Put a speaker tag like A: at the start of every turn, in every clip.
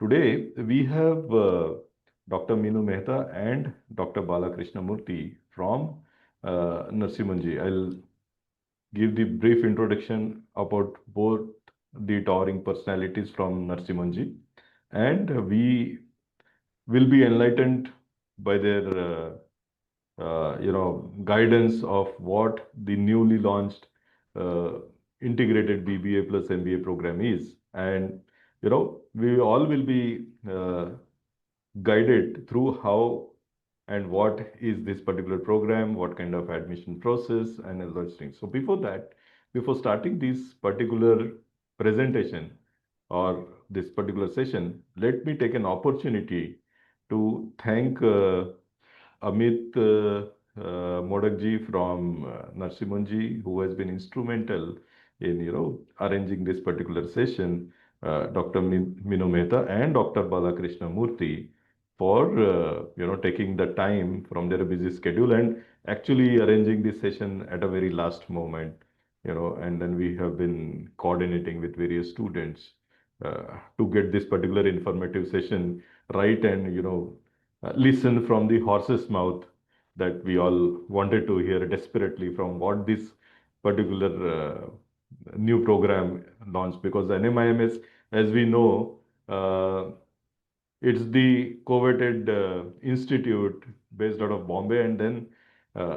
A: Today we have Dr. Minu Mehta and Dr. Bala Krishnamoorthy from Narsimanji. I'll give the brief introduction about both the towering personalities from Narsimanji, and we will be enlightened by their guidance of what the newly launched uh, integrated BBA plus MBA program is. And we all will be guided through how and what is this particular program, what kind of admission process, and all those things. So before that, before starting this particular presentation or this particular session, let me take an opportunity to thank Amit Modakji from Narsimanji, who has been instrumental in arranging this particular session, Dr. Minu Mehta and Dr. Bala Krishnamoorthy for taking the time from their busy schedule and actually arranging this session at a very last moment. And then we have been coordinating with various students to get this particular informative session right and listen from the horse's mouth that we all wanted to hear desperately from what this particular new program launched, because NMIMS, as we know, it's the coveted institute based out of Bombay, and then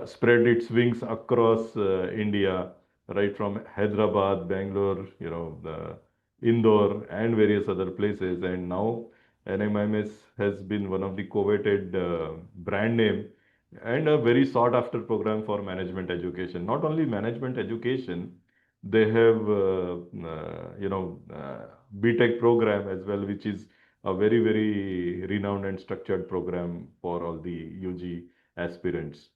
A: spread its wings across India, right from Hyderabad, Bangalore, Indore, and various other places. And now NMIMS has been one of the coveted brand name and a very sought after program for management education. Not only management education, they have BTech program as well, which is a very, very renowned and structured program for all the UG aspirants.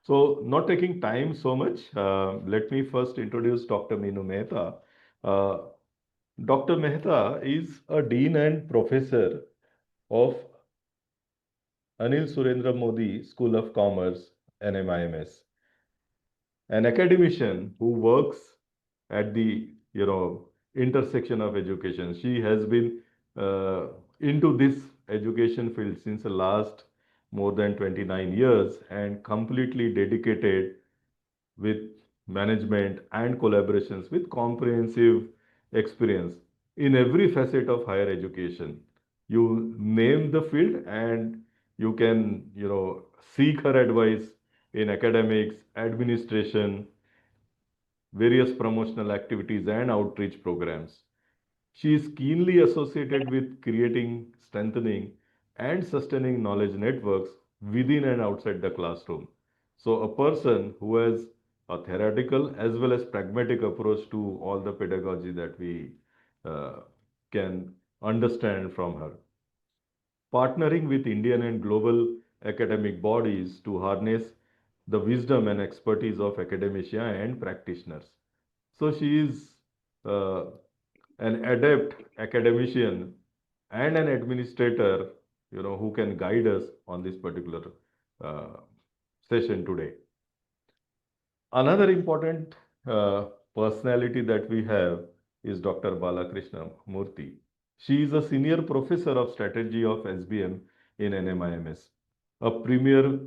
A: So, not taking time so much, let me first introduce Dr. Minu Mehta. Uh, Dr. Mehta is a dean and professor of Anil Surendra Modi School of Commerce, NMIMS, an academician who works at the intersection of education. She has been uh, into this education field since the last more than 29 years and completely dedicated with management and collaborations with comprehensive experience in every facet of higher education. You name the field and you can seek her advice in academics, administration, various promotional activities and outreach programs. She is keenly associated with creating, strengthening, and sustaining knowledge networks within and outside the classroom. So, a person who has a theoretical as well as pragmatic approach to all the pedagogy that we uh, can understand from her. Partnering with Indian and global academic bodies to harness the wisdom and expertise of academia and practitioners. So, she is uh, an adept academician and an administrator, who can guide us on this particular uh, session today. Another important personality that we have is Dr. Bala Krishnamoorthy. She is a senior professor of strategy of SBM in NMIMS, a premier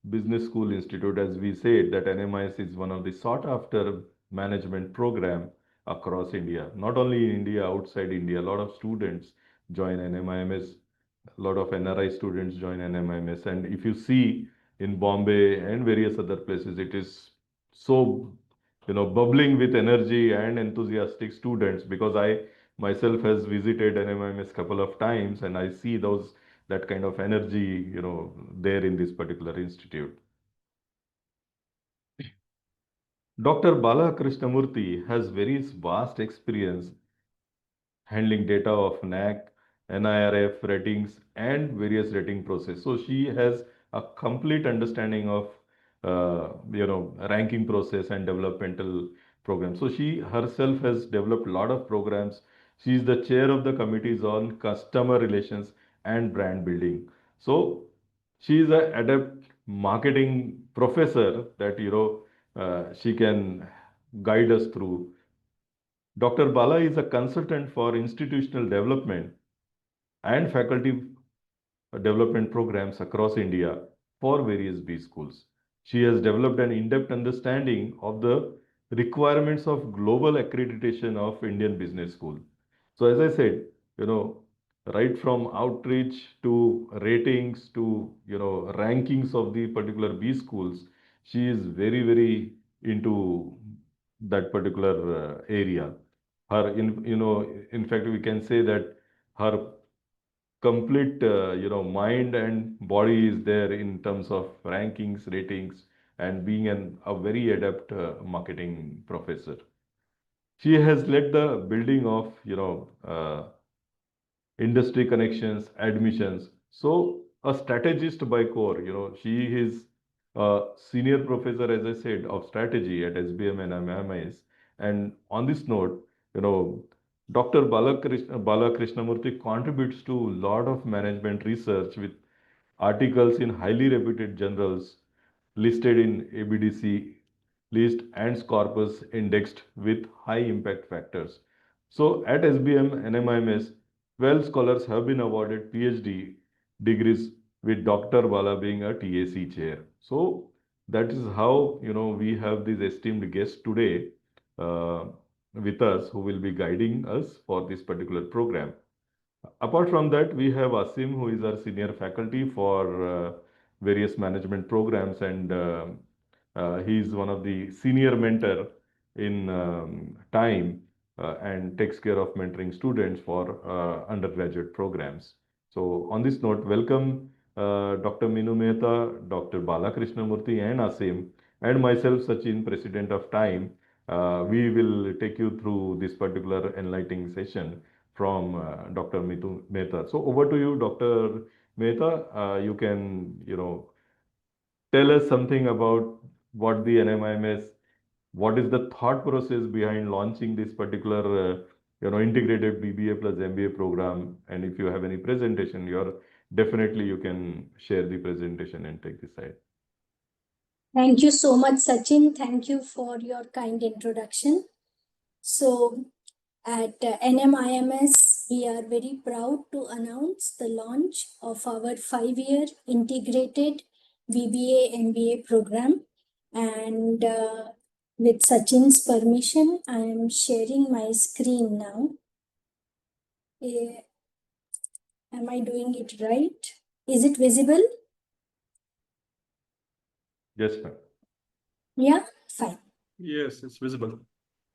A: business school institute. As we said, that NMIS is one of the sought after management program across India. Not only in India, outside India, a lot of students join NMIMS, a lot of NRI students join NMIMS. And if you see in Bombay and various other places, it is so bubbling with energy and enthusiastic students, because I myself has visited NMIMS couple of times and I see those that kind of energy there in this particular institute. Dr. Bala Krishnamurthy has very vast experience handling data of NAC, NIRF ratings, and various rating process. So she has a complete understanding of ranking process and developmental programs. So she herself has developed a lot of programs. She is the chair of the committees on customer relations and brand building. So she is a adept marketing professor that she can guide us through. Dr. Bala is a consultant for institutional development and faculty development programs across India for various B schools. She has developed an in-depth understanding of the requirements of global accreditation of Indian business school. So as I said, you know, right from outreach to ratings to, rankings of the particular B schools, she is very, very into that particular area. In fact, we can say that her complete mind and body is there in terms of rankings, ratings, and being a very adept marketing professor. She has led the building of industry connections, admissions. So a strategist by core, she is a senior professor, as I said, of strategy at SBM and MIMS. And on this note, Dr. Bala Krishnamoorthy contributes to a lot of management research with articles in highly reputed journals listed in ABDC list and Scopus indexed with high impact factors. So at SBM and MIMS, 12 scholars have been awarded PhD degrees with Dr. Bala being a TAC chair. So that is how we have this esteemed guest today uh, with us who will be guiding us for this particular program. Apart from that, we have Asim, who is our senior faculty for various management programs, and he is one of the senior mentor in TIME and takes care of mentoring students for undergraduate programs. So, on this note, welcome Dr. Minu Mehta, Dr. Bala Krishnamoorthy, and Asim, and myself, Sachin, President of TIME. We will take you through this particular enlightening session from Dr. Minu Mehta. So over to you, Dr. Mehta. You can, tell us something about what the NMIMS, what is the thought process behind launching this particular, integrated BBA plus MBA program. And if you have any presentation, definitely you can share the presentation and take this side.
B: Thank you so much, Sachin. Thank you for your kind introduction. So at NMIMS, we are very proud to announce the launch of our 5-year integrated BBA-MBA program. And with Sachin's permission, I am sharing my screen now. Am I doing it right? Is it visible?
A: Yes, ma'am.
B: Yeah, fine.
C: Yes, it's visible.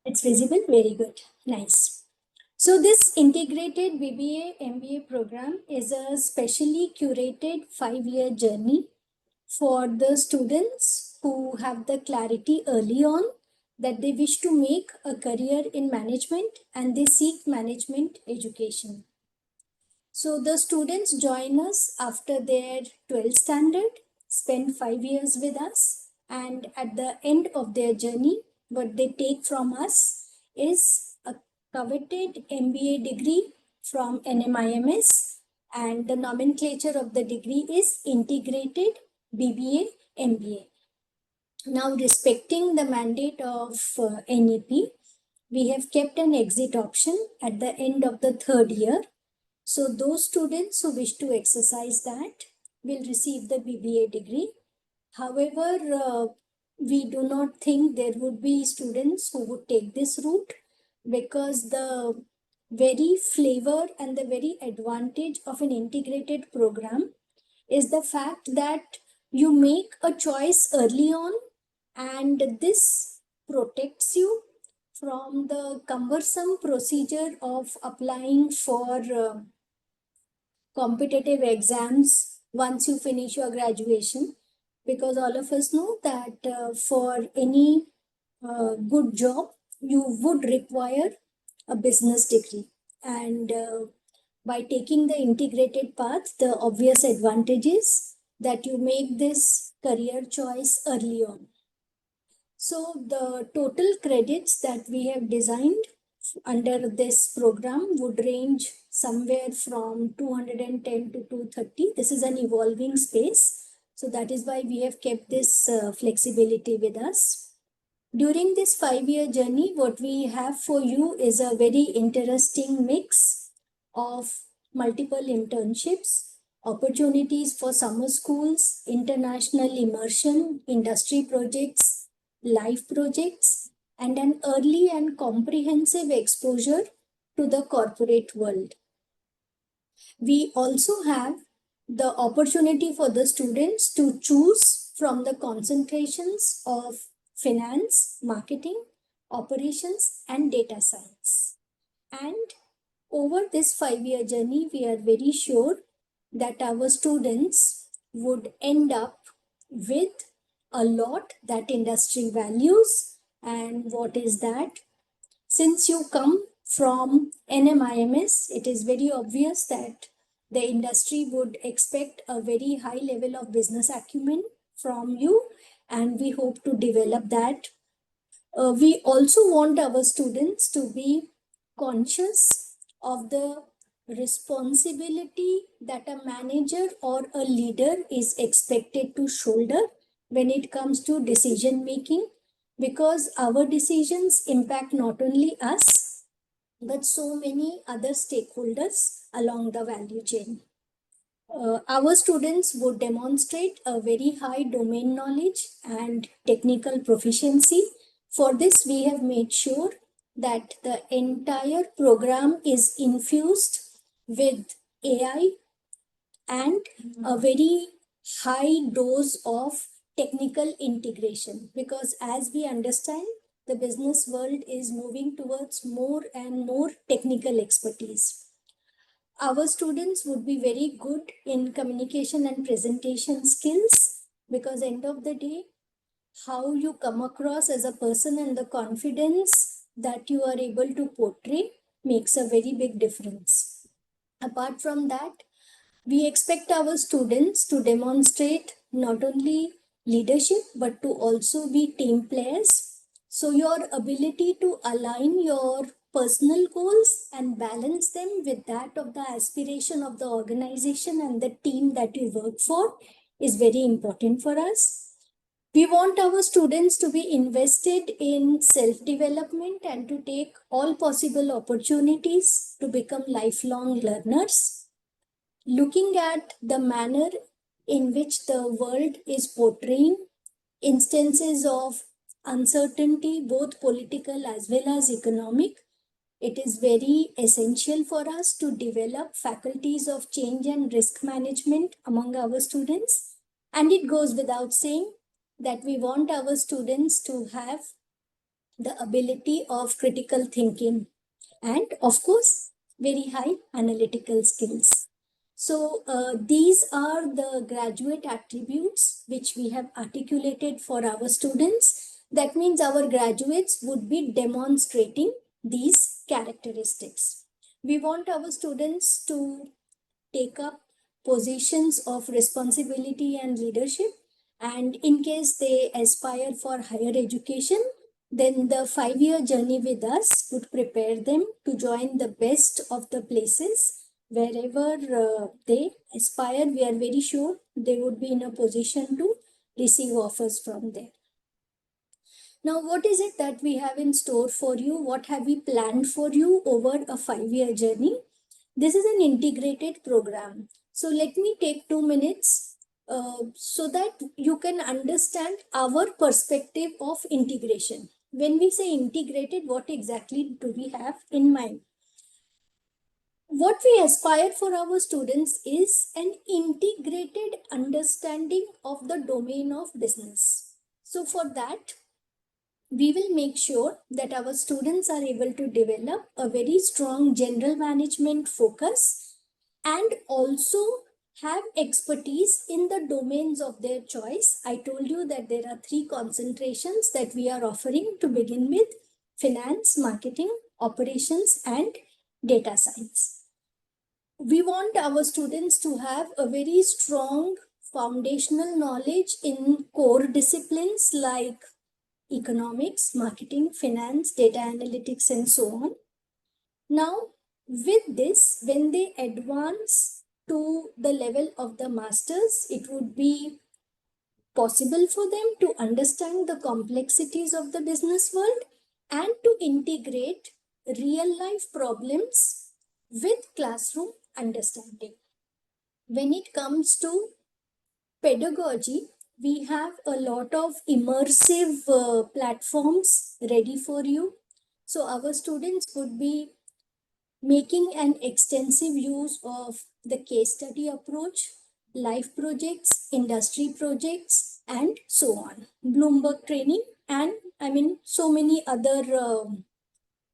B: It's visible, very good, nice. So this integrated BBA-MBA program is a specially curated 5-year journey for the students who have the clarity early on that they wish to make a career in management and they seek management education. So the students join us after their 12th standard, spend 5 years with us, and at the end of their journey, what they take from us is a coveted MBA degree from NMIMS, and the nomenclature of the degree is Integrated BBA MBA. Now, respecting the mandate of NEP, we have kept an exit option at the end of the 3rd year. So those students who wish to exercise that will receive the BBA degree. However, we do not think there would be students who would take this route because the very flavor and the very advantage of an integrated program is the fact that you make a choice early on, and this protects you from the cumbersome procedure of applying for competitive exams once you finish your graduation, because all of us know that for any good job you would require a business degree, and by taking the integrated path, the obvious advantage is that you make this career choice early on. So the total credits that we have designed under this program would range somewhere from 210 to 230. This is an evolving space. So that is why we have kept this flexibility with us. During this 5-year journey, what we have for you is a very interesting mix of multiple internships, opportunities for summer schools, international immersion, industry projects, live projects, and an early and comprehensive exposure to the corporate world. We also have the opportunity for the students to choose from the concentrations of finance, marketing, operations, and data science. And over this 5-year journey, we are very sure that our students would end up with a lot that industry values. And what is that? Since you come from NMIMS, it is very obvious that the industry would expect a very high level of business acumen from you, and we hope to develop that. We also want our students to be conscious of the responsibility that a manager or a leader is expected to shoulder when it comes to decision making, because our decisions impact not only us, but so many other stakeholders along the value chain. Our students would demonstrate a very high domain knowledge and technical proficiency. For this, we have made sure that the entire program is infused with AI and a very high dose of technical integration, because as we understand, the business world is moving towards more and more technical expertise. Our students would be very good in communication and presentation skills, because end of the day, how you come across as a person and the confidence that you are able to portray makes a very big difference. Apart from that, we expect our students to demonstrate not only leadership, but to also be team players. So your ability to align your personal goals and balance them with that of the aspiration of the organization and the team that you work for is very important for us. We want our students to be invested in self-development and to take all possible opportunities to become lifelong learners. Looking at the manner in which the world is portraying instances of uncertainty, both political as well as economic, it is very essential for us to develop faculties of change and risk management among our students. And it goes without saying that we want our students to have the ability of critical thinking and, of course, very high analytical skills. So these are the graduate attributes which we have articulated for our students. That means our graduates would be demonstrating these characteristics. We want our students to take up positions of responsibility and leadership, and in case they aspire for higher education, then the 5-year journey with us would prepare them to join the best of the places. Wherever they aspire, we are very sure they would be in a position to receive offers from there. Now, what is it that we have in store for you? What have we planned for you over a 5-year journey? This is an integrated program. So let me take 2 minutes so that you can understand our perspective of integration. When we say integrated, what exactly do we have in mind? What we aspire for our students is an integrated understanding of the domain of business. So for that, we will make sure that our students are able to develop a very strong general management focus and also have expertise in the domains of their choice. I told you that there are 3 concentrations that we are offering to begin with: finance, marketing, operations, and data science. We want our students to have a very strong foundational knowledge in core disciplines like economics, marketing, finance, data analytics, and so on. Now, with this, when they advance to the level of the masters, it would be possible for them to understand the complexities of the business world and to integrate real life problems with classroom understanding. When it comes to pedagogy, we have a lot of immersive platforms ready for you. So our students would be making an extensive use of the case study approach, live projects, industry projects, and so on. Bloomberg training, and so many other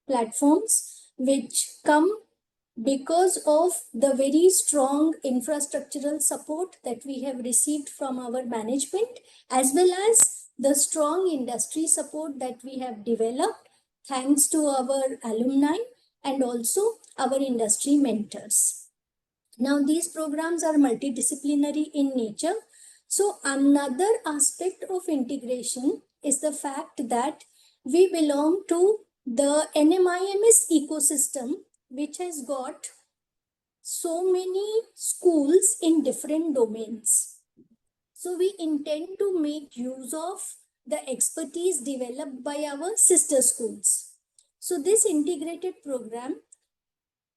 B: platforms which come because of the very strong infrastructural support that we have received from our management, as well as the strong industry support that we have developed thanks to our alumni and also our industry mentors. Now, these programs are multidisciplinary in nature. So another aspect of integration is the fact that we belong to the NMIMS ecosystem, which has got so many schools in different domains. So we intend to make use of the expertise developed by our sister schools. So this integrated program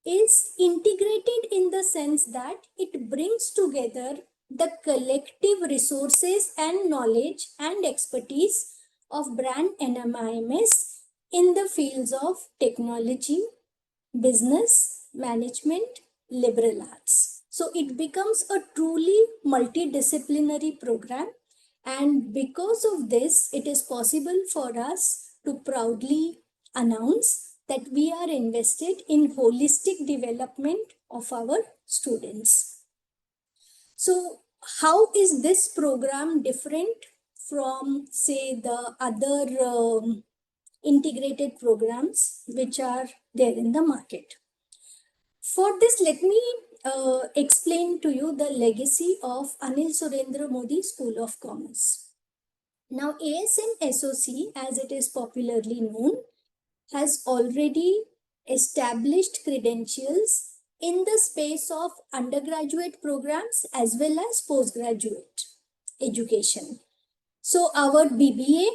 B: is integrated in the sense that it brings together the collective resources and knowledge and expertise of brand NMIMS in the fields of technology, business, management, liberal arts. So it becomes a truly multidisciplinary program, and because of this, it is possible for us to proudly announce that we are invested in holistic development of our students. So how is this program different from, say, the other integrated programs which are there in the market? For this, let me explain to you the legacy of Anil Surendra Modi School of Commerce. Now, ASMSOC, as it is popularly known, has already established credentials in the space of undergraduate programs as well as postgraduate education. So our BBA,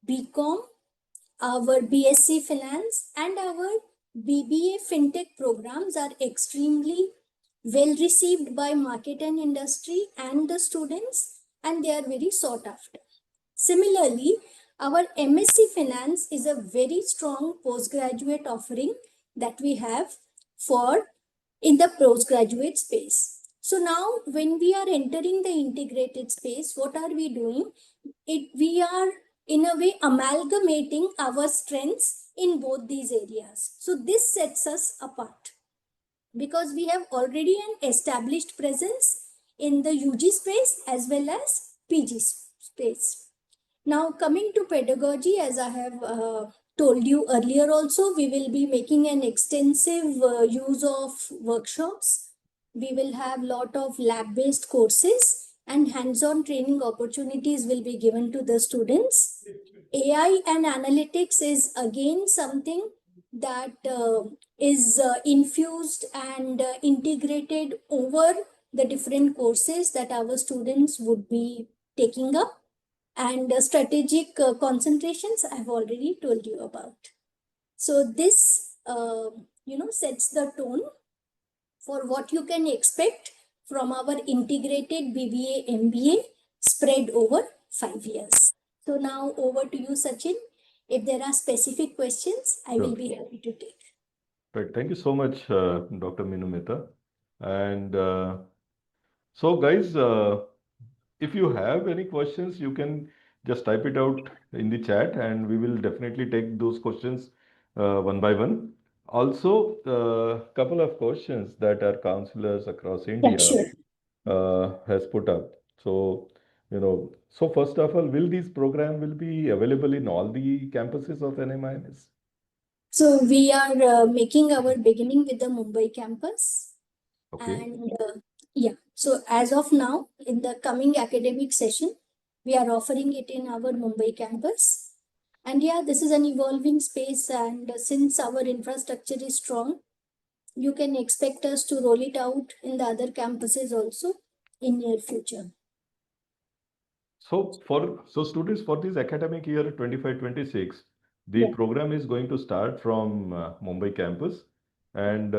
B: BCom, our BSc Finance and our BBA FinTech programs are extremely well received by market and industry and the students, and they are very sought after. Similarly, our MSc Finance is a very strong postgraduate offering that we have for in the postgraduate space. So now when we are entering the integrated space, what are we doing? We are in a way amalgamating our strengths in both these areas. So this sets us apart because we have already an established presence in the UG space as well as PG space. Now coming to pedagogy, as I have told you earlier also, we will be making an extensive use of workshops. We will have lot of lab-based courses and hands-on training opportunities will be given to the students. AI and analytics is again something that is infused and integrated over the different courses that our students would be taking up. And strategic concentrations I've already told you about. So this, sets the tone for what you can expect from our integrated BBA MBA spread over 5 years. So now over to you, Sachin. If there are specific questions, I will be happy to take.
A: Right. Thank you so much, Dr. Minu Mehta. And so, guys, if you have any questions, you can just type it out in the chat, and we will definitely take those questions one by one. Also, a couple of questions that our counselors across
B: Yeah,
A: India
B: sure.
A: has put up. So, so first of all, will this program will be available in all the campuses of NMIMS?
B: So we are making our beginning with the Mumbai campus.
A: Okay.
B: And yeah, so as of now, in the coming academic session, we are offering it in our Mumbai campus. And yeah, this is an evolving space. And since our infrastructure is strong, you can expect us to roll it out in the other campuses also in near future.
A: So students for this academic year 25-26, the
B: Yeah.
A: program is going to start from Mumbai campus, and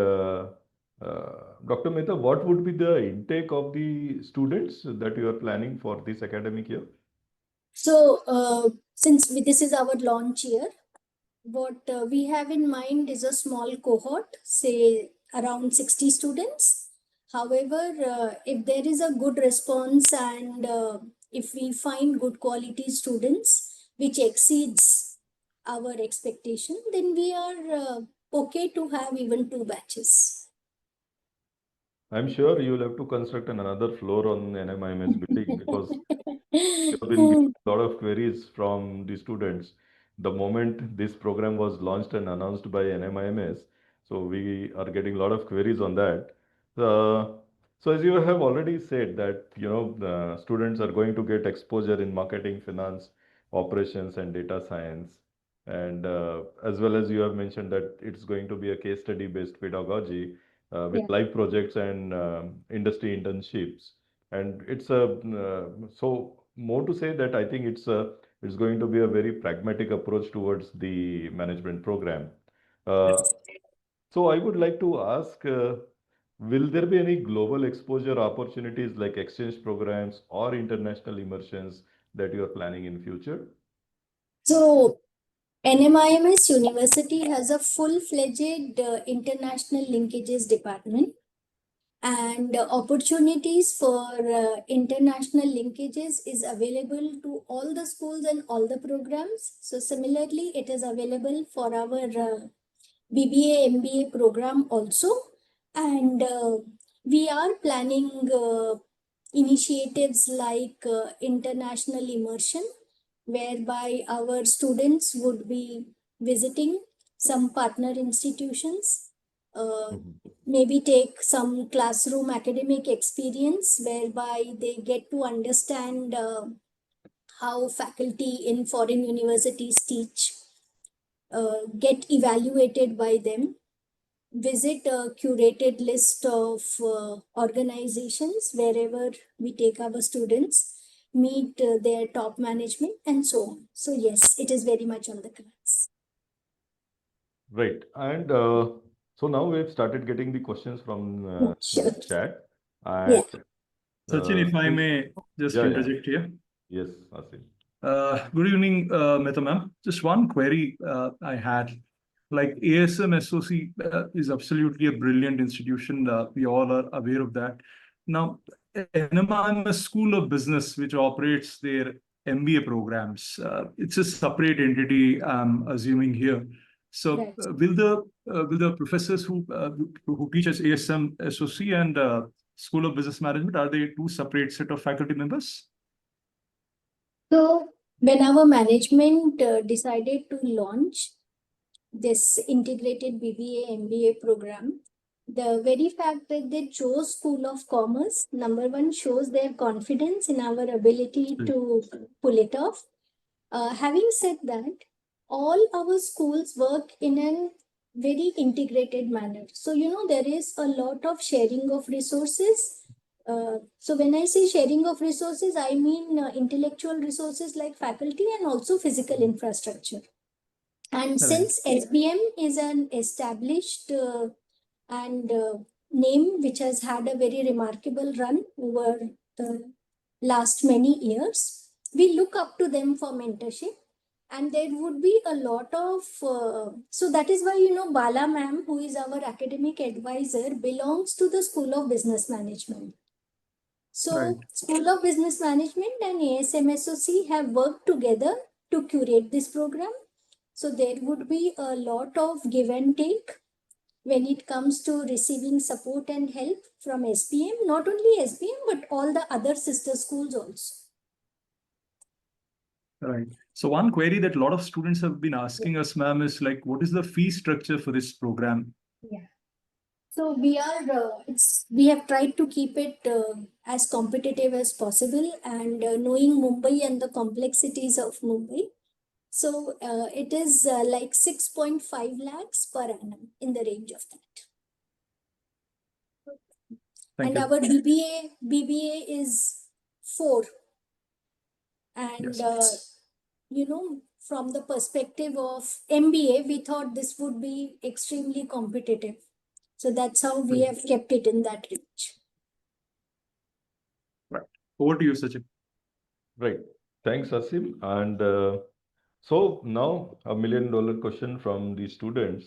A: Dr. Mehta, what would be the intake of the students that you are planning for this academic year?
B: So, since this is our launch year, what we have in mind is a small cohort, say around 60 students. However, if there is a good response and if we find good quality students which exceeds our expectation, then we are okay to have even 2 batches.
A: I'm sure you will have to construct another floor on NMIMS building because we have been getting a lot of queries from the students the moment this program was launched and announced by NMIMS. So we are getting a lot of queries on that. So as you have already said that, the students are going to get exposure in marketing, finance, operations, and data science. And as well as you have mentioned that it's going to be a case study based pedagogy with
B: Yeah.
A: live projects and industry internships. And it's a so more to say that I think it's going to be a very pragmatic approach towards the management program. Uh, so I would like to ask, will there be any global exposure opportunities like exchange programs or international immersions that you are planning in future?
B: So, NMIMS University has a full-fledged international linkages department, and opportunities for international linkages is available to all the schools and all the programs. So similarly, it is available for our BBA MBA program also, and we are planning initiatives like international immersion, whereby our students would be visiting some partner institutions,
A: Mhm.
B: maybe take some classroom academic experience whereby they get to understand how faculty in foreign universities teach, get evaluated by them, visit a curated list of organizations wherever we take our students, meet their top management, and so on. So yes, it is very much on the cards.
A: Right. And so now we've started getting the questions from
B: Sure.
A: chat.
B: Yeah.
A: And
C: Sachin, if I
A: since,
C: may just
A: yeah,
C: interject here.
A: yes, Asim.
C: Good evening, Mehta ma'am. Just one query I had. Like ASMSOC is absolutely a brilliant institution. We all are aware of that. Now, NMIMS School of Business, which operates their MBA programs, it's a separate entity, I'm assuming here. So,
B: Right.
C: will the professors who teach us ASMSOC and School of Business Management, are they two separate set of faculty members?
B: So when our management decided to launch this integrated BBA MBA program, the very fact that they chose School of Commerce, number one, shows their confidence in our ability to pull it off. Having said that, all our schools work in a very integrated manner. So, there is a lot of sharing of resources. So when I say sharing of resources, I mean intellectual resources like faculty and also physical infrastructure. And
C: Right.
B: since SBM is an established and name which has had a very remarkable run over the last many years, we look up to them for mentorship. And there would be a lot of, so that is why, Bala ma'am, who is our academic advisor, belongs to the School of Business Management. So
C: Right.
B: School of Business Management and ASMSOC have worked together to curate this program. So there would be a lot of give and take when it comes to receiving support and help from SBM, not only SBM, but all the other sister schools also.
C: Right. So one query that a lot of students have been asking us, ma'am, is like, what is the fee structure for this program?
B: Yeah. So we have tried to keep it as competitive as possible, and knowing Mumbai and the complexities of Mumbai. So it is like 6.5 lakhs per annum, in the range of that.
C: Thank
B: And
C: you.
B: our BBA is 4. And
C: Yes.
B: From the perspective of MBA, we thought this would be extremely competitive. So that's how we have kept it in that range.
C: Right. Over to you, Sachin.
A: Right. Thanks, Asim. And so now a $1 million question from the students.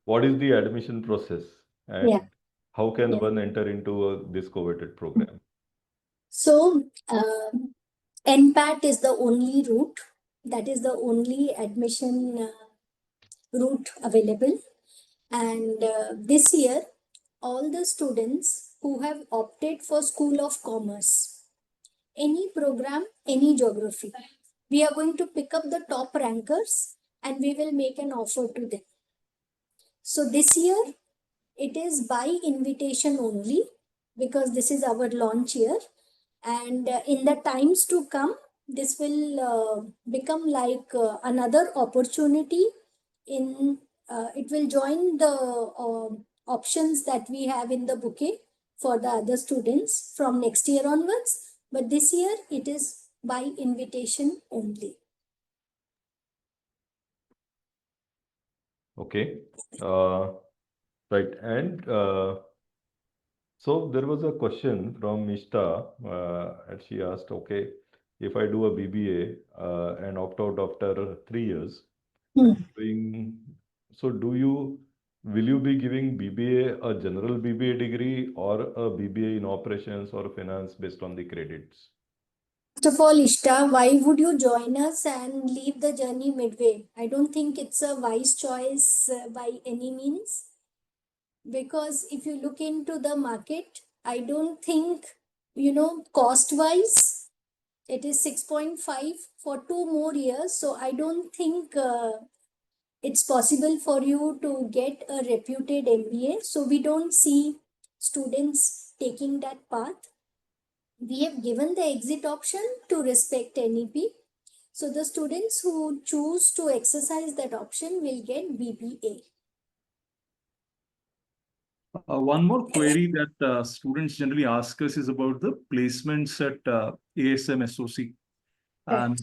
A: What is the admission process and
B: Yeah.
A: how can
B: Yeah.
A: one enter into this coveted program?
B: So NPAT is the only route. That is the only admission route available. And this year, all the students who have opted for School of Commerce, any program, any geography, we are going to pick up the top rankers and we will make an offer to them. So this year, it is by invitation only because this is our launch year. And in the times to come, this will become like another opportunity in it will join the options that we have in the bouquet for the other students from next year onwards. But this year it is by invitation only.
A: Okay. Right. And so there was a question from Mishta, and she asked, okay, if I do a BBA and opt out after 3 years, doing, so will you be giving BBA a general BBA degree or a BBA in operations or finance based on the credits?
B: First of all, Ishta, why would you join us and leave the journey midway? I don't think it's a wise choice by any means. Because if you look into the market, I don't think, cost wise, it is 6.5 for 2 more years. So I don't think it's possible for you to get a reputed MBA. So we don't see students taking that path. We have given the exit option to respect NEP. So the students who choose to exercise that option will get BBA.
C: One more query that students generally ask us is about the placements at ASMSOC. And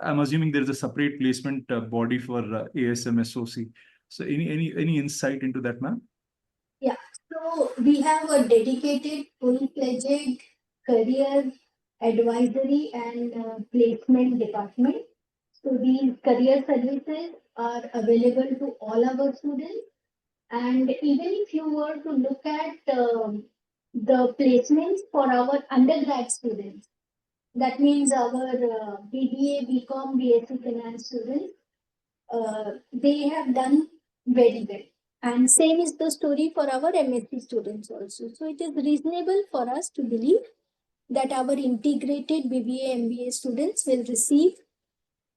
C: I'm assuming there is a separate placement body for ASMSOC. So any insight into that, ma'am?
B: Yeah, so we have a dedicated, full-fledged career advisory and placement department. So these career services are available to all our students. And even if you were to look at the placements for our undergrad students, that means our BBA, BCom, BSc Finance students, they have done very well. And same is the story for our MSc students also. So it is reasonable for us to believe that our integrated BBA MBA students will receive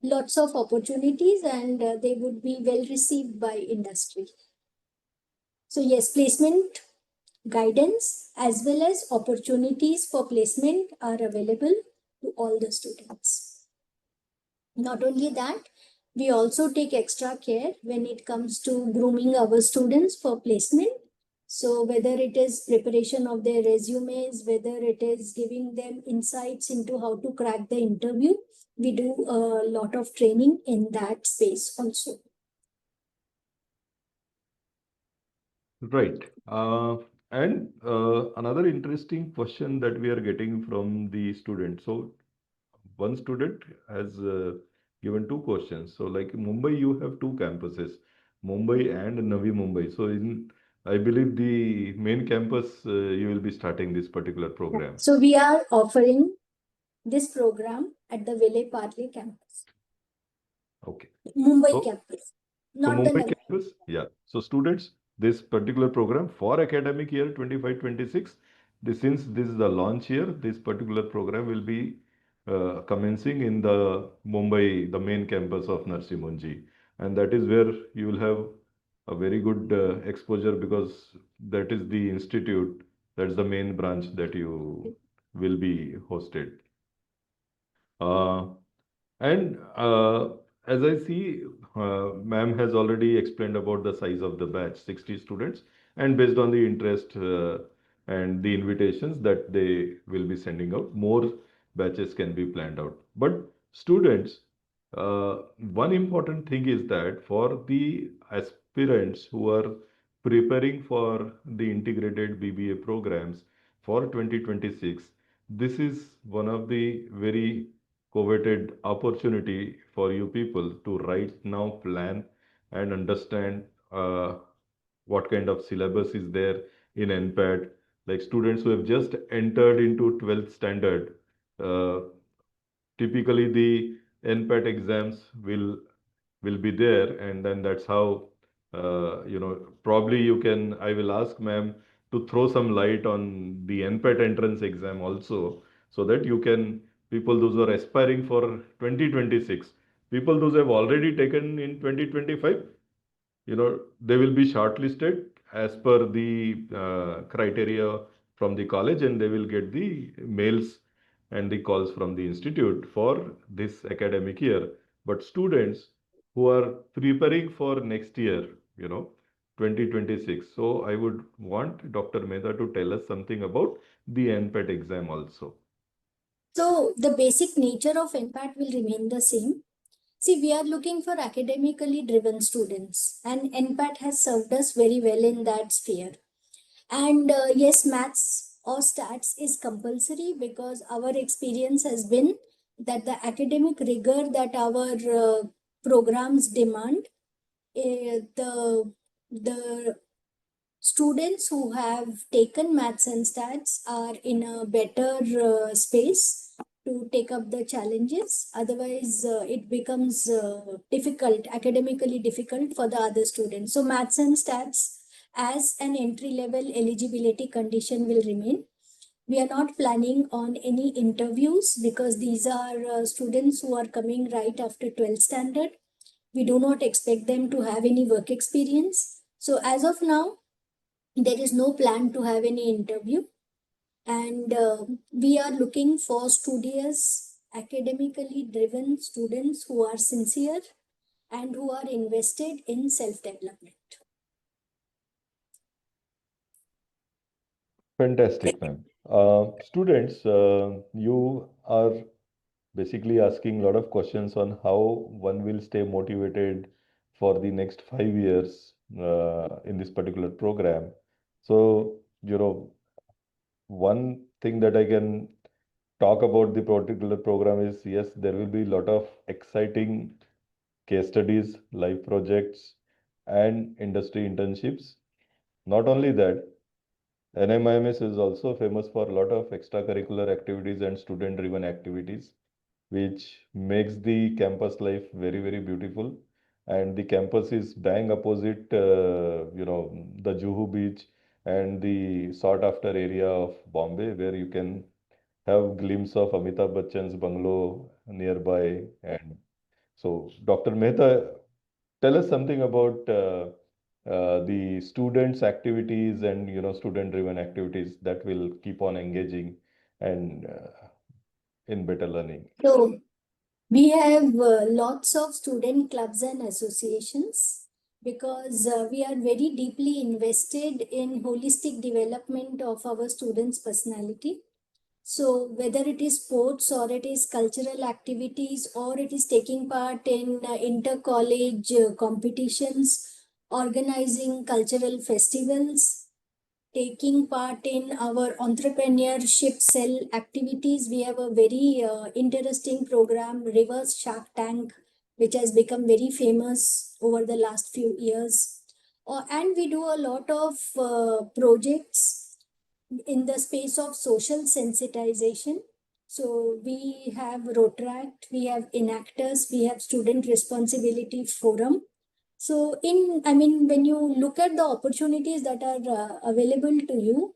B: lots of opportunities and they would be well received by industry. So yes, placement guidance as well as opportunities for placement are available to all the students. Not only that, we also take extra care when it comes to grooming our students for placement. So whether it is preparation of their resumes, whether it is giving them insights into how to crack the interview, we do a lot of training in that space also.
A: Right. And another interesting question that we are getting from the student. So one student has given two questions. So like Mumbai, you have two campuses, Mumbai and Navi Mumbai. So I believe the main campus, you will be starting this particular program.
B: So we are offering this program at the Vile Parle campus.
A: Okay.
B: Mumbai campus.
A: So
B: Not
A: Mumbai
B: the
A: campus, yeah. So students, this particular program for academic year 25-26, since this is the launch year, this particular program will be commencing in the Mumbai, the main campus of Narsimhanji. And that is where you will have a very good exposure because that is the institute, that's the main branch that you will be hosted. And as I see, ma'am has already explained about the size of the batch, 60 students, and based on the interest and the invitations that they will be sending out, more batches can be planned out. But students, one important thing is that for the aspirants who are preparing for the integrated BBA programs for 2026, this is one of the very coveted opportunity for you people to right now plan and understand what kind of syllabus is there in NPAT. Like students who have just entered into 12th standard, uh, typically the NPAT exams will be there, and then that's how probably you can. I will ask ma'am to throw some light on the NPAT entrance exam also, so that you can people those who are aspiring for 2026, people those who have already taken in 2025, they will be shortlisted as per the criteria from the college, and they will get the mails and the calls from the institute for this academic year. But students who are preparing for next year, 2026. So I would want Dr. Mehta to tell us something about the NPAT exam also.
B: So the basic nature of NPAT will remain the same. See, we are looking for academically driven students, and NPAT has served us very well in that sphere. And yes, maths or stats is compulsory because our experience has been that the academic rigor that our programs demand, the students who have taken maths and stats are in a better space to take up the challenges. Otherwise, it becomes difficult, academically difficult for the other students. So maths and stats as an entry level eligibility condition will remain. We are not planning on any interviews because these are students who are coming right after 12th standard. We do not expect them to have any work experience. So as of now, there is no plan to have any interview, and we are looking for studious, academically driven students who are sincere and who are invested in self-development.
A: Fantastic, ma'am. Students, you are basically asking a lot of questions on how one will stay motivated for the next 5 years in this particular program. So, one thing that I can talk about the particular program is, yes, there will be a lot of exciting case studies, live projects, and industry internships. Not only that, NMIMS is also famous for a lot of extracurricular activities and student-driven activities, which makes the campus life very, very beautiful. And the campus is bang opposite, the Juhu Beach and the sought after area of Bombay, where you can have glimpse of Amitabh Bachchan's bungalow nearby. And so, Dr. Mehta, tell us something about the students' activities and student-driven activities that will keep on engaging and in better learning.
B: So we have lots of student clubs and associations because we are very deeply invested in holistic development of our students' personality. So whether it is sports or it is cultural activities or it is taking part in inter-college competitions, organizing cultural festivals, taking part in our entrepreneurship cell activities. We have a very interesting program, Reverse Shark Tank, which has become very famous over the last few years. And we do a lot of projects in the space of social sensitization. So we have Rotaract, we have Enactors, we have Student Responsibility Forum. So when you look at the opportunities that are available to you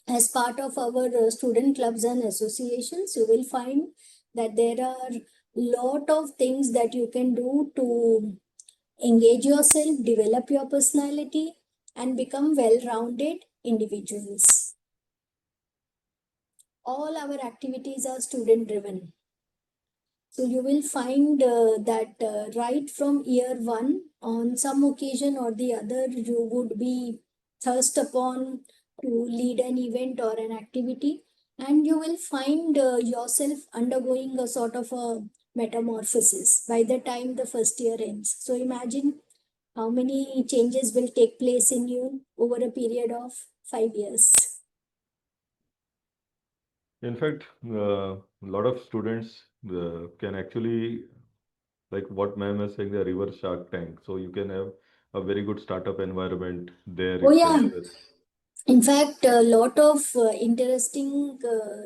B: as part of our student clubs and associations, you will find that there are lot of things that you can do to engage yourself, develop your personality, and become well-rounded individuals. All our activities are student-driven. So you will find that right from year one, on some occasion or the other, you would be thrust upon to lead an event or an activity, and you will find yourself undergoing a sort of a metamorphosis by the time the first year ends. So imagine How many changes will take place in you over a period of 5 years?
A: In fact, a lot of students can actually, like what ma'am is saying, the reverse Shark Tank. So you can have a very good startup environment there
B: Oh
A: itself.
B: yeah. In fact, a lot of interesting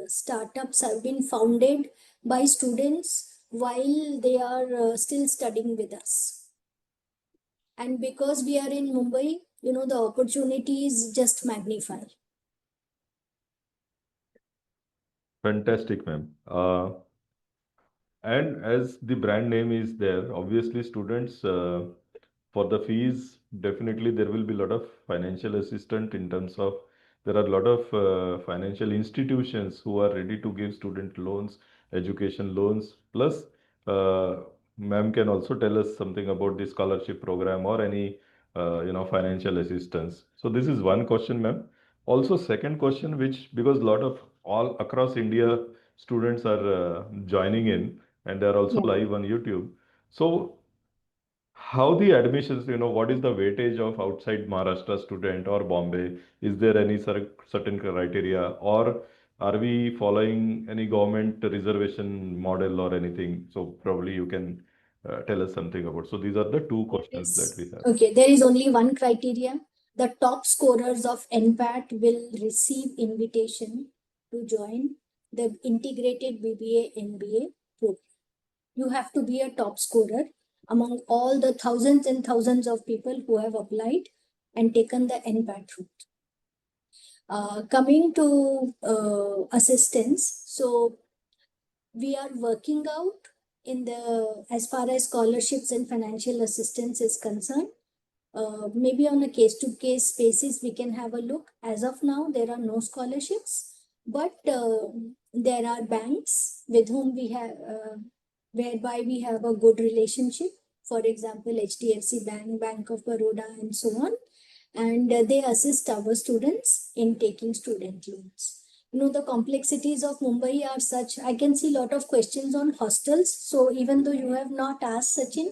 B: startups have been founded by students while they are still studying with us. And because we are in Mumbai, the opportunities just magnify.
A: Fantastic, ma'am. And as the brand name is there, obviously students, for the fees, definitely there will be a lot of financial assistance in terms of there are a lot of financial institutions who are ready to give student loans, education loans. Plus, uh, ma'am can also tell us something about the scholarship program or any financial assistance. So this is one question, ma'am. Also, second question, which because a lot of all across India students are joining in and they are also
B: Yeah.
A: live on YouTube. So how the admissions, what is the weightage of outside Maharashtra student or Bombay? Is there any certain criteria, or are we following any government reservation model or anything? So probably you can tell us something about. So these are the two questions that we have.
B: Okay, there is only one criteria. The top scorers of NPAT will receive invitation to join the Integrated BBA+MBA program. You have to be a top scorer among all the thousands and thousands of people who have applied and taken the NPAT route. Coming to assistance, so we are working out in the as far as scholarships and financial assistance is concerned. Maybe on a case-to-case basis, we can have a look. As of now, there are no scholarships, but there are banks with whom we have, whereby we have a good relationship. For example, HDFC Bank, Bank of Baroda, and so on. And they assist our students in taking student loans. The complexities of Mumbai are such. I can see a lot of questions on hostels. So even though you have not asked, Sachin,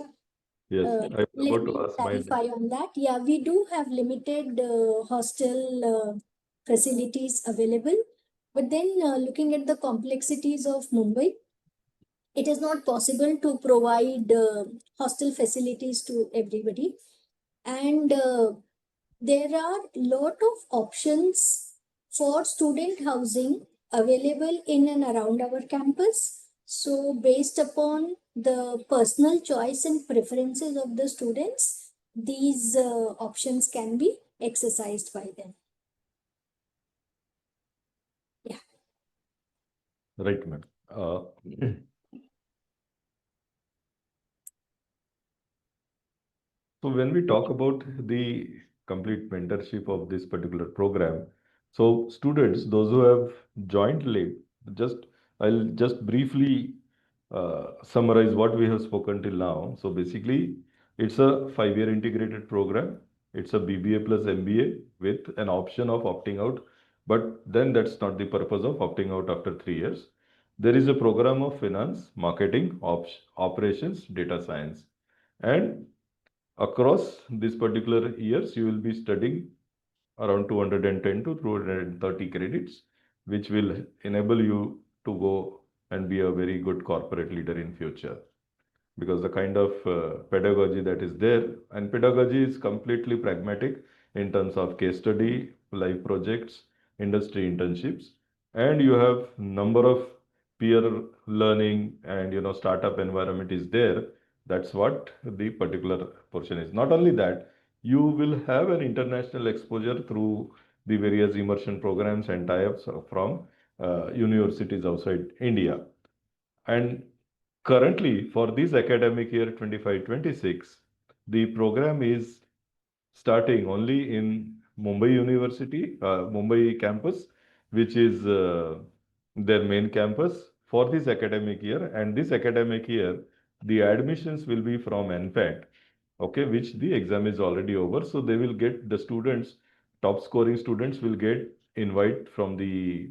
A: Yes, I was
B: let
A: about
B: me
A: to ask
B: clarify on that. Yeah, we do have limited hostel facilities available. But then looking at the complexities of Mumbai, it is not possible to provide hostel facilities to everybody. And there are lot of options for student housing available in and around our campus. So based upon the personal choice and preferences of the students, these options can be exercised by them. Yeah.
A: right, ma'am. So when we talk about the complete mentorship of this particular program, so students, those who have joined late, I'll just briefly summarize what we have spoken till now. So basically, it's a 5-year integrated program. It's a BBA plus MBA with an option of opting out. But then that's not the purpose of opting out after 3 years. There is a program of finance, marketing, operations, data science. And across these particular years, you will be studying around 210 to 230 credits, which will enable you to go and be a very good corporate leader in future. Because the kind of pedagogy that is there, and pedagogy is completely pragmatic in terms of case study, live projects, industry internships, and you have number of peer learning and startup environment is there. That's what the particular portion is. Not only that, you will have an international exposure through the various immersion programs and tie-ups from universities outside India. And currently, for this academic year 25-26, the program is starting only in Mumbai University, Mumbai campus, which is their main campus for this academic year. And this academic year, the admissions will be from NPAT, okay, which the exam is already over. So they will get the students, top scoring students will get invite from the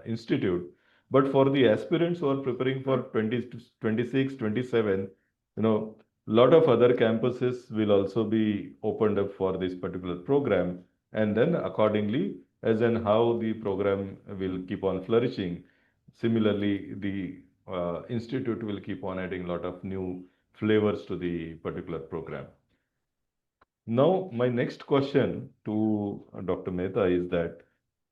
A: institute. But for the aspirants who are preparing for 2026, 27, lot of other campuses will also be opened up for this particular program, and then accordingly, as and how the program will keep on flourishing, similarly the institute will keep on adding a lot of new flavors to the particular program. Now, my next question to Dr. Mehta is that,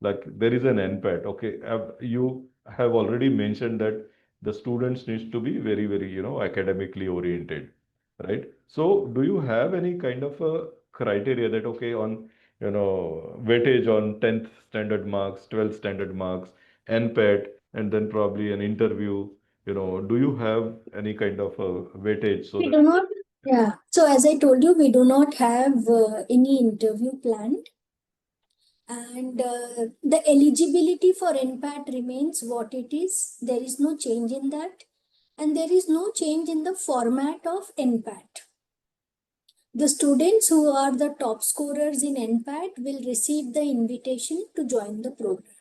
A: like, there is an NPAT. Okay, you have already mentioned that the students needs to be very, very, academically oriented, right? So, do you have any kind of a criteria that, okay, on, weightage on 10th standard marks, 12th standard marks, NPAT, and then probably an interview, do you have any kind of a weightage so
B: We
A: that?
B: do not, yeah. So as I told you, we do not have any interview planned. And the eligibility for NPAT remains what it is. There is no change in that. And there is no change in the format of NPAT. The students who are the top scorers in NPAT will receive the invitation to join the program.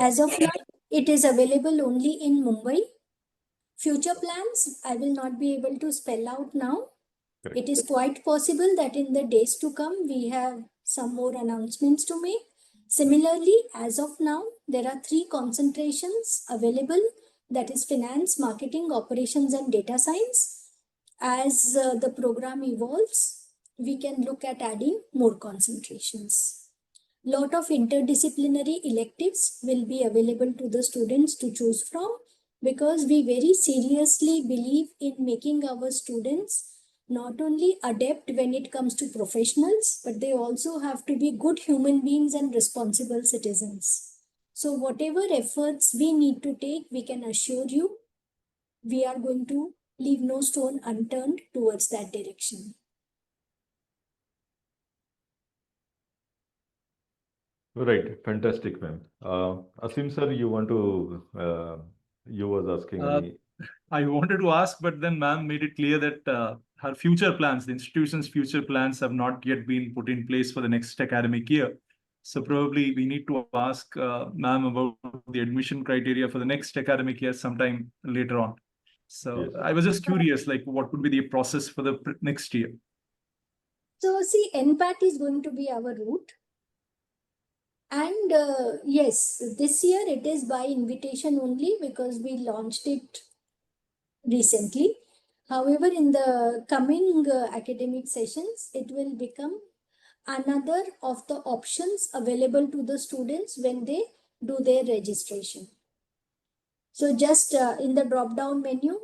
B: As of now, it is available only in Mumbai. Future plans, I will not be able to spell out now.
A: Correct.
B: It is quite possible that in the days to come, we have some more announcements to make. Similarly, as of now, there are 3 concentrations available, that is finance, marketing, operations, and data science. As the program evolves, we can look at adding more concentrations. Lot of interdisciplinary electives will be available to the students to choose from, because we very seriously believe in making our students not only adept when it comes to professionals, but they also have to be good human beings and responsible citizens. So whatever efforts we need to take, we can assure you, we are going to leave no stone unturned towards that direction.
A: Right, fantastic, ma'am. Asim sir, you was asking me.
C: I wanted to ask, but then ma'am made it clear that her future plans, the institution's future plans, have not yet been put in place for the next academic year. So probably we need to ask ma'am about the admission criteria for the next academic year sometime later on. So
A: Yes.
C: I was just curious, like what would be the process for the next year?
B: So see, NPAT is going to be our route. And yes, this year it is by invitation only because we launched it recently. However, in the coming academic sessions, it will become another of the options available to the students when they do their registration. So just in the drop-down menu,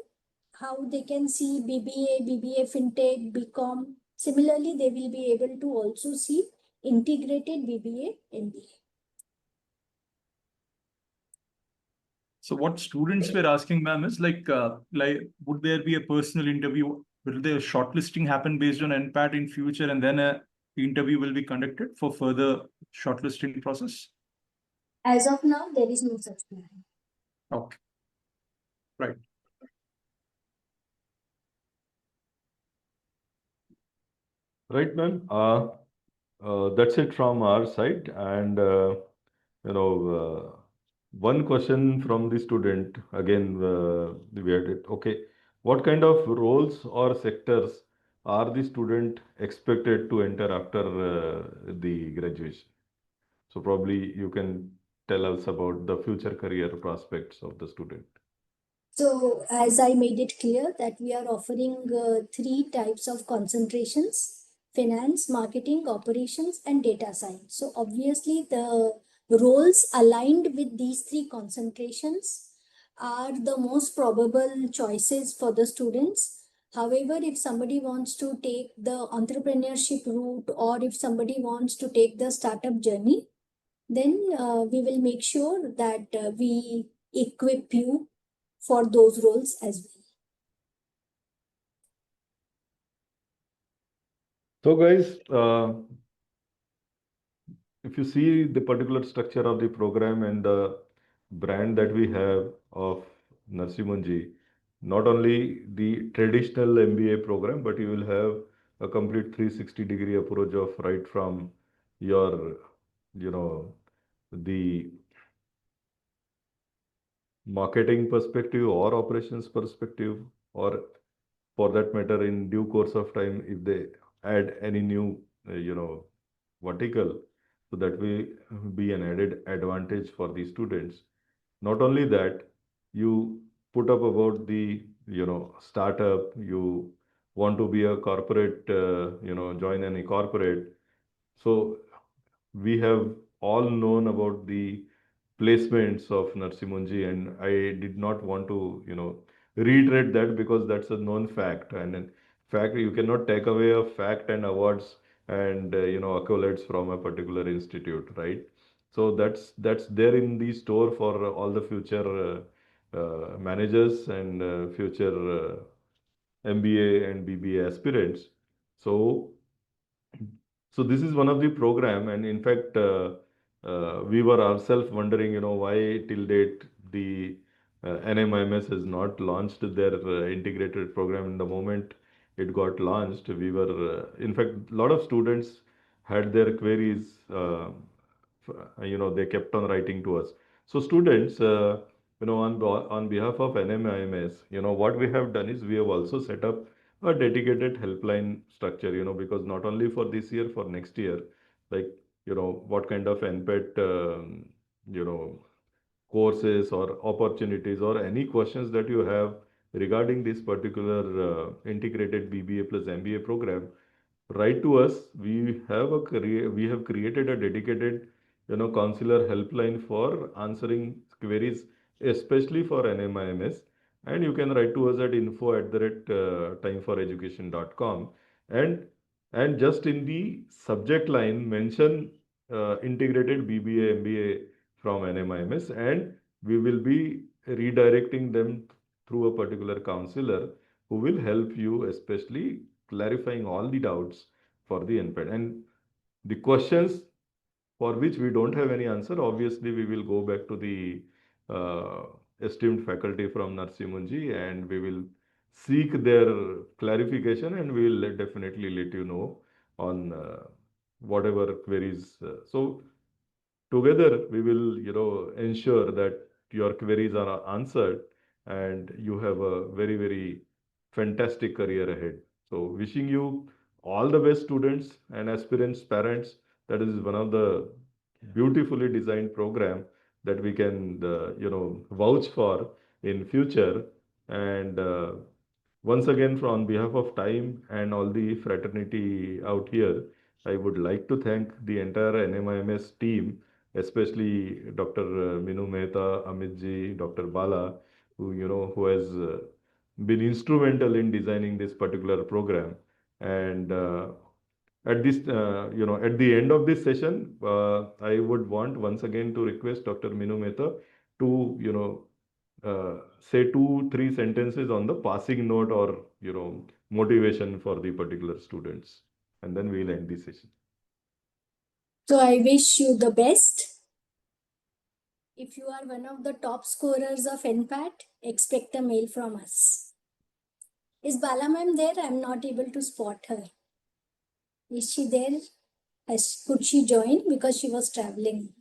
B: how they can see BBA, BBA FinTech, BCom. Similarly, they will be able to also see Integrated BBA, MBA.
C: So what students were asking, ma'am, is like would there be a personal interview? Will the shortlisting happen based on NPAT in future, and then a interview will be conducted for further shortlisting process?
B: As of now, there is no such plan.
C: Okay. Right.
A: Right, ma'am. That's it from our side. And, one question from the student, again, we had it. Okay, what kind of roles or sectors are the student expected to enter after the graduation? So probably you can tell us about the future career prospects of the student.
B: So as I made it clear that we are offering 3 types of concentrations: finance, marketing, operations, and data science. So obviously the roles aligned with these 3 concentrations are the most probable choices for the students. However, if somebody wants to take the entrepreneurship route, or if somebody wants to take the startup journey, then we will make sure that we equip you for those roles as well.
A: So guys, if you see the particular structure of the program and the brand that we have of Narsimunji, not only the traditional MBA program, but you will have a complete 360-degree approach of right from your, the marketing perspective or operations perspective, or for that matter, in due course of time, if they add any new, vertical, so that will be an added advantage for the students. Not only that, you put up about the, startup, you want to be a corporate, join any corporate. So we have all known about the placements of Narsimunji, and I did not want to, reiterate that because that's a known fact. And in fact, you cannot take away a fact and awards and accolades from a particular institute, right? So that's there in the store for all the future managers and future MBA and BBA aspirants. So so this is one of the program, and in fact, we were ourselves wondering, why till date the NMIMS has not launched their integrated program. In the moment it got launched, we were, in fact, a lot of students had their queries. They kept on writing to us. So students, on behalf of NMIMS, what we have done is we have also set up a dedicated helpline structure, because not only for this year, for next year, like, what kind of NPET, you know, courses or opportunities or any questions that you have regarding this particular integrated BBA plus MBA program, write to us. We have created a dedicated, consular helpline for answering queries, especially for NMIMS. And you can write to us at info@timeforeducation.com, and just in the subject line mention integrated BBA MBA from NMIMS, and we will be redirecting them through a particular counselor who will help you, especially clarifying all the doubts for the NPET. And the questions for which we don't have any answer, obviously we will go back to the uh, esteemed faculty from Narsimunji, and we will seek their clarification, and we will definitely let you know on whatever queries. So together we will, ensure that your queries are answered and you have a very, very fantastic career ahead. So wishing you all the best, students and aspirants, parents. That is one of the beautifully designed program that we can, vouch for in future. And once again, on behalf of Time and all the fraternity out here, I would like to thank the entire NMIMS team, especially Dr. Minu Mehta, Amit ji, Dr. Bala, who has been instrumental in designing this particular program. And at the end of this session, I would want once again to request Dr. Minu Mehta to, say 2-3 sentences on the passing note or, motivation for the particular students. And then we'll end this session.
B: So I wish you the best. If you are one of the top scorers of NPAT, expect a mail from us. Is Bala ma'am there? I'm not able to spot her. Is she there? Could she join because she was traveling?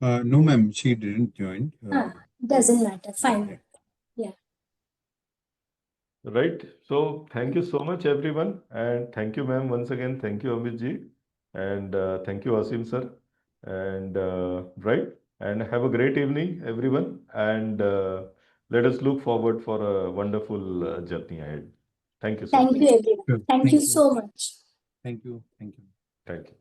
D: No, ma'am, she didn't join.
B: Doesn't matter. Fine. Yeah.
A: Right. So thank you so much, everyone. And thank you, ma'am, once again. Thank you, Amit ji. And thank you, Asim sir. And right. And have a great evening, everyone. And let us look forward for a wonderful journey ahead. Thank you so much.
B: Thank you, everyone. Thank you so much.
D: Thank you. Thank you.
A: Thank you.